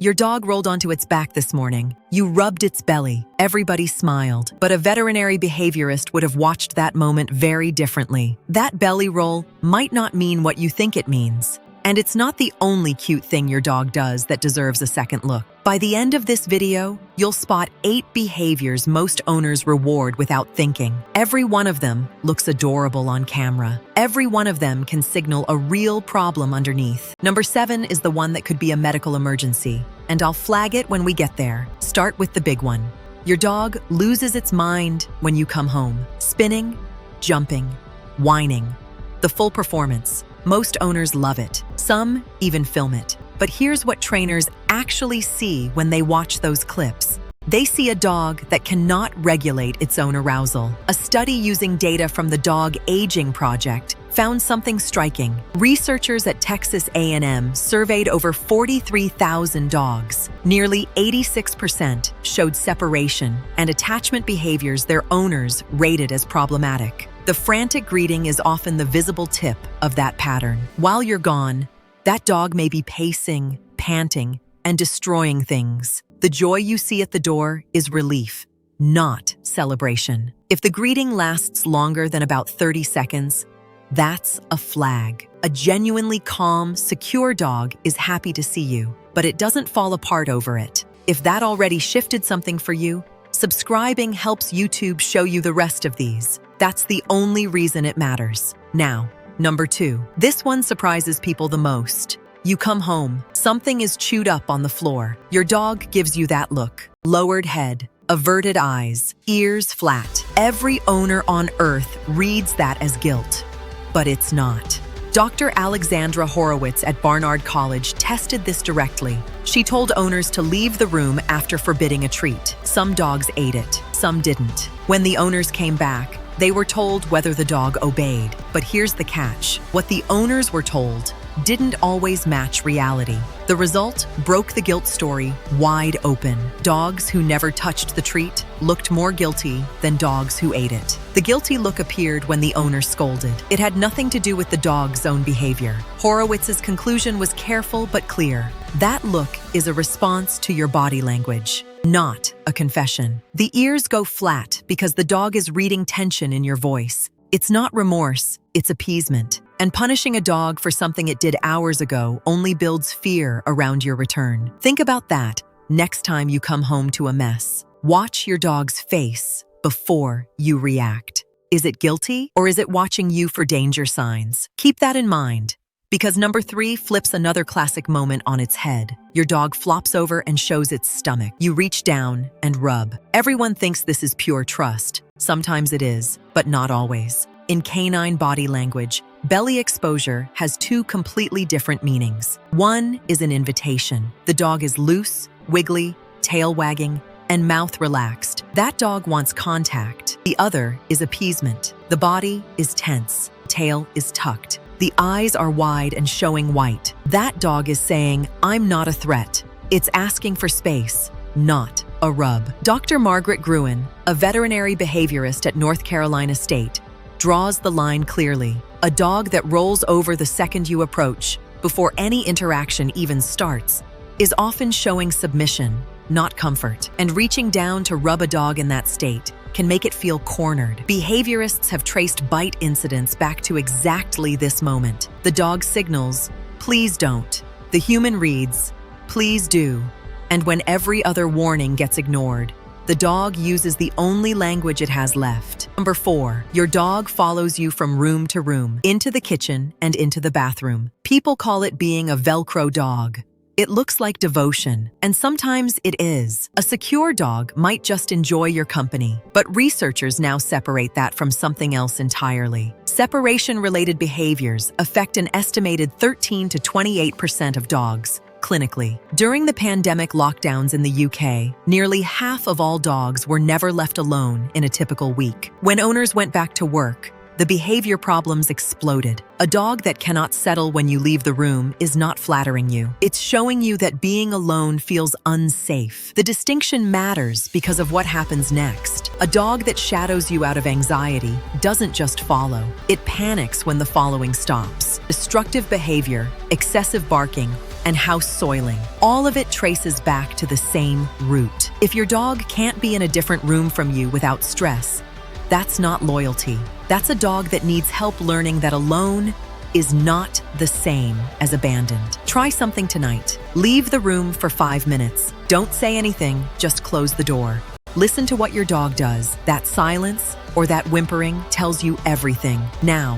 Your dog rolled onto its back this morning. You rubbed its belly. Everybody smiled. But a veterinary behaviorist would have watched that moment very differently. That belly roll might not mean what you think it means. And it's not the only cute thing your dog does that deserves a second look. By the end of this video, you'll spot 8 behaviors most owners reward without thinking. Every one of them looks adorable on camera. Every one of them can signal a real problem underneath. Number 7 is the one that could be a medical emergency, and I'll flag it when we get there. Start with the big one. Your dog loses its mind when you come home. Spinning, jumping, whining. The full performance. Most owners love it. Some even film it. But here's what trainers actually see when they watch those clips. They see a dog that cannot regulate its own arousal. A study using data from the Dog Aging Project found something striking. Researchers at Texas A&M surveyed over 43,000 dogs. Nearly 86% showed separation and attachment behaviors their owners rated as problematic. The frantic greeting is often the visible tip of that pattern. While you're gone, that dog may be pacing, panting, and destroying things. The joy you see at the door is relief, not celebration. If the greeting lasts longer than about 30 seconds, that's a flag. A genuinely calm, secure dog is happy to see you, but it doesn't fall apart over it. If that already shifted something for you, subscribing helps YouTube show you the rest of these. That's the only reason it matters. Now, number 2. This one surprises people the most. You come home, something is chewed up on the floor. Your dog gives you that look. Lowered head, averted eyes, ears flat. Every owner on earth reads that as guilt, but it's not. Dr. Alexandra Horowitz at Barnard College tested this directly. She told owners to leave the room after forbidding a treat. Some dogs ate it, some didn't. When the owners came back, they were told whether the dog obeyed. But here's the catch. What the owners were told didn't always match reality. The result broke the guilt story wide open. Dogs who never touched the treat looked more guilty than dogs who ate it. The guilty look appeared when the owner scolded. It had nothing to do with the dog's own behavior. Horowitz's conclusion was careful but clear. That look is a response to your body language, not a confession. The ears go flat because the dog is reading tension in your voice. It's not remorse, it's appeasement. And punishing a dog for something it did hours ago only builds fear around your return. Think about that next time you come home to a mess. Watch your dog's face before you react. Is it guilty, or is it watching you for danger signs? Keep that in mind, because number 3 flips another classic moment on its head. Your dog flops over and shows its stomach. You reach down and rub. Everyone thinks this is pure trust. Sometimes it is, but not always. In canine body language, belly exposure has 2 completely different meanings. One is an invitation. The dog is loose, wiggly, tail wagging, and mouth relaxed. That dog wants contact. The other is appeasement. The body is tense, tail is tucked. The eyes are wide and showing white. That dog is saying, "I'm not a threat." It's asking for space, not a rub. Dr. Margaret Gruen, a veterinary behaviorist at North Carolina State, draws the line clearly. A dog that rolls over the second you approach, before any interaction even starts, is often showing submission, not comfort. And reaching down to rub a dog in that state can make it feel cornered. Behaviorists have traced bite incidents back to exactly this moment. The dog signals, "Please don't." The human reads, "Please do." And when every other warning gets ignored, the dog uses the only language it has left. Number 4, your dog follows you from room to room, into the kitchen and into the bathroom. People call it being a velcro dog. It looks like devotion, and sometimes it is. A secure dog might just enjoy your company, but researchers now separate that from something else entirely. Separation-related behaviors affect an estimated 13 to 28% of dogs, clinically. During the pandemic lockdowns in the UK, nearly half of all dogs were never left alone in a typical week. When owners went back to work, the behavior problems exploded. A dog that cannot settle when you leave the room is not flattering you. It's showing you that being alone feels unsafe. The distinction matters because of what happens next. A dog that shadows you out of anxiety doesn't just follow. It panics when the following stops. Destructive behavior, excessive barking, and house soiling. All of it traces back to the same root. If your dog can't be in a different room from you without stress, that's not loyalty. That's a dog that needs help learning that alone is not the same as abandoned. Try something tonight. Leave the room for 5 minutes. Don't say anything, just close the door. Listen to what your dog does. That silence or that whimpering tells you everything. Now,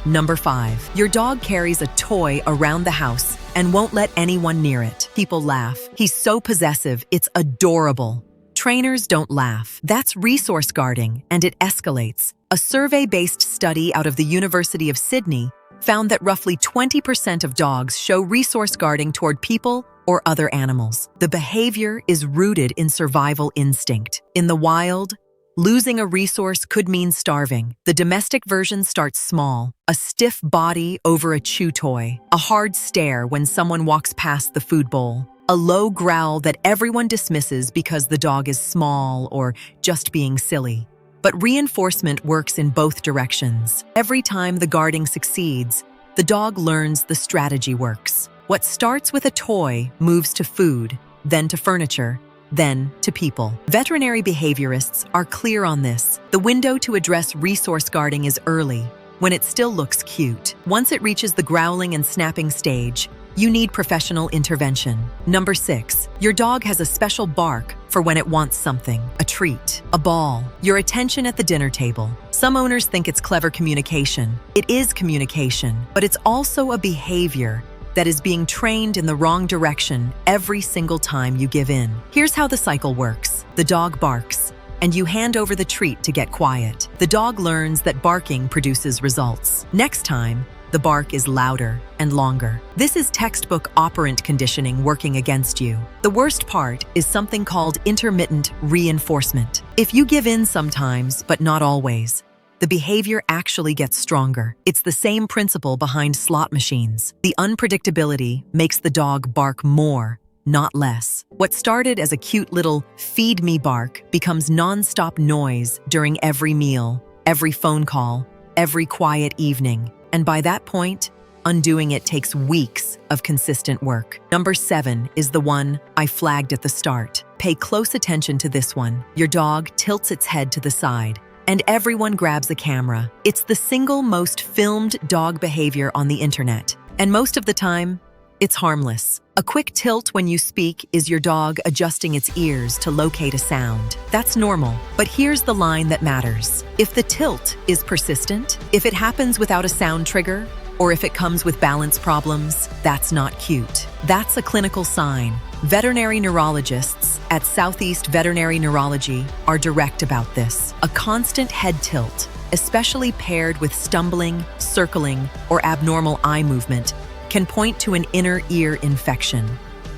number 5. Your dog carries a toy around the house and won't let anyone near it. People laugh. He's so possessive, it's adorable. Trainers don't laugh. That's resource guarding, and it escalates. A survey-based study out of the University of Sydney found that roughly 20% of dogs show resource guarding toward people or other animals. The behavior is rooted in survival instinct. In the wild, losing a resource could mean starving. The domestic version starts small: a stiff body over a chew toy, a hard stare when someone walks past the food bowl, a low growl that everyone dismisses because the dog is small or just being silly. But reinforcement works in both directions. Every time the guarding succeeds, the dog learns the strategy works. What starts with a toy moves to food, then to furniture, then to people. Veterinary behaviorists are clear on this. The window to address resource guarding is early, when it still looks cute. Once it reaches the growling and snapping stage, you need professional intervention. Number 6, your dog has a special bark for when it wants something: a treat, a ball, your attention at the dinner table. Some owners think it's clever communication. It is communication, but it's also a behavior that is being trained in the wrong direction every single time you give in. Here's how the cycle works. The dog barks, and you hand over the treat to get quiet. The dog learns that barking produces results. Next time, the bark is louder and longer. This is textbook operant conditioning working against you. The worst part is something called intermittent reinforcement. If you give in sometimes, but not always, the behavior actually gets stronger. It's the same principle behind slot machines. The unpredictability makes the dog bark more, not less. What started as a cute little feed me bark becomes non-stop noise during every meal, every phone call, every quiet evening. And by that point, undoing it takes weeks of consistent work. Number 7 is the one I flagged at the start. Pay close attention to this one. Your dog tilts its head to the side, and everyone grabs a camera. It's the single most filmed dog behavior on the internet. And most of the time, it's harmless. A quick tilt when you speak is your dog adjusting its ears to locate a sound. That's normal, but here's the line that matters. If the tilt is persistent, if it happens without a sound trigger, or if it comes with balance problems, that's not cute. That's a clinical sign. Veterinary neurologists at Southeast Veterinary Neurology are direct about this. A constant head tilt, especially paired with stumbling, circling, or abnormal eye movement, can point to an inner ear infection,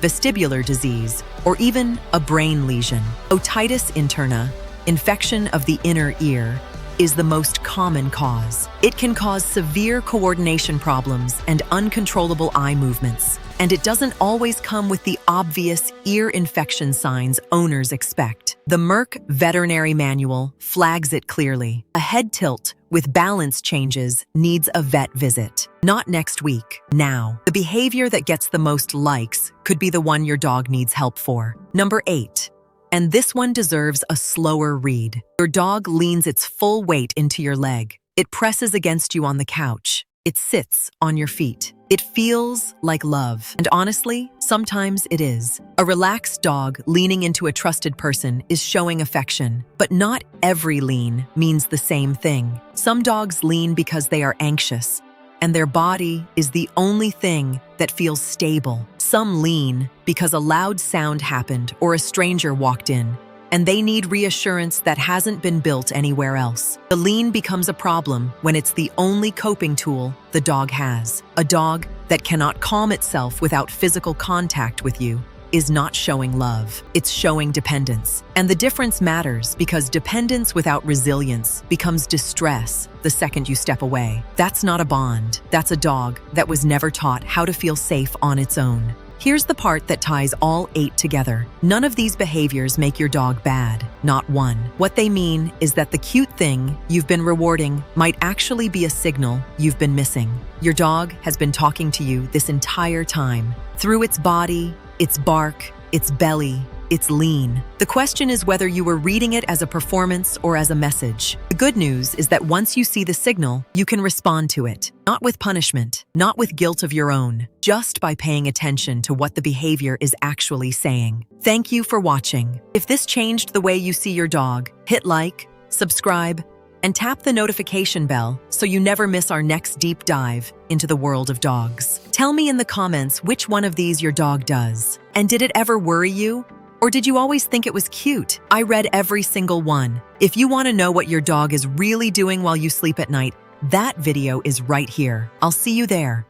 vestibular disease, or even a brain lesion. Otitis interna, infection of the inner ear, is the most common cause. It can cause severe coordination problems and uncontrollable eye movements, and it doesn't always come with the obvious ear infection signs owners expect. The Merck Veterinary Manual flags it clearly. A head tilt with balance changes needs a vet visit. Not next week, now. The behavior that gets the most likes could be the one your dog needs help for. Number 8. And this one deserves a slower read. Your dog leans its full weight into your leg. It presses against you on the couch. It sits on your feet. It feels like love. And honestly, sometimes it is. A relaxed dog leaning into a trusted person is showing affection, but not every lean means the same thing. Some dogs lean because they are anxious, and their body is the only thing that feels stable. Some lean because a loud sound happened or a stranger walked in, and they need reassurance that hasn't been built anywhere else. The lean becomes a problem when it's the only coping tool the dog has. A dog that cannot calm itself without physical contact with you is not showing love, it's showing dependence. And the difference matters because dependence without resilience becomes distress the second you step away. That's not a bond, that's a dog that was never taught how to feel safe on its own. Here's the part that ties all 8 together. None of these behaviors make your dog bad, not one. What they mean is that the cute thing you've been rewarding might actually be a signal you've been missing. Your dog has been talking to you this entire time, through its body, its bark, its belly, its lean. The question is whether you were reading it as a performance or as a message. The good news is that once you see the signal, you can respond to it. Not with punishment, not with guilt of your own, just by paying attention to what the behavior is actually saying. Thank you for watching. If this changed the way you see your dog, hit like, subscribe, and tap the notification bell so you never miss our next deep dive into the world of dogs. Tell me in the comments which one of these your dog does. And did it ever worry you? Or did you always think it was cute? I read every single one. If you want to know what your dog is really doing while you sleep at night, that video is right here. I'll see you there.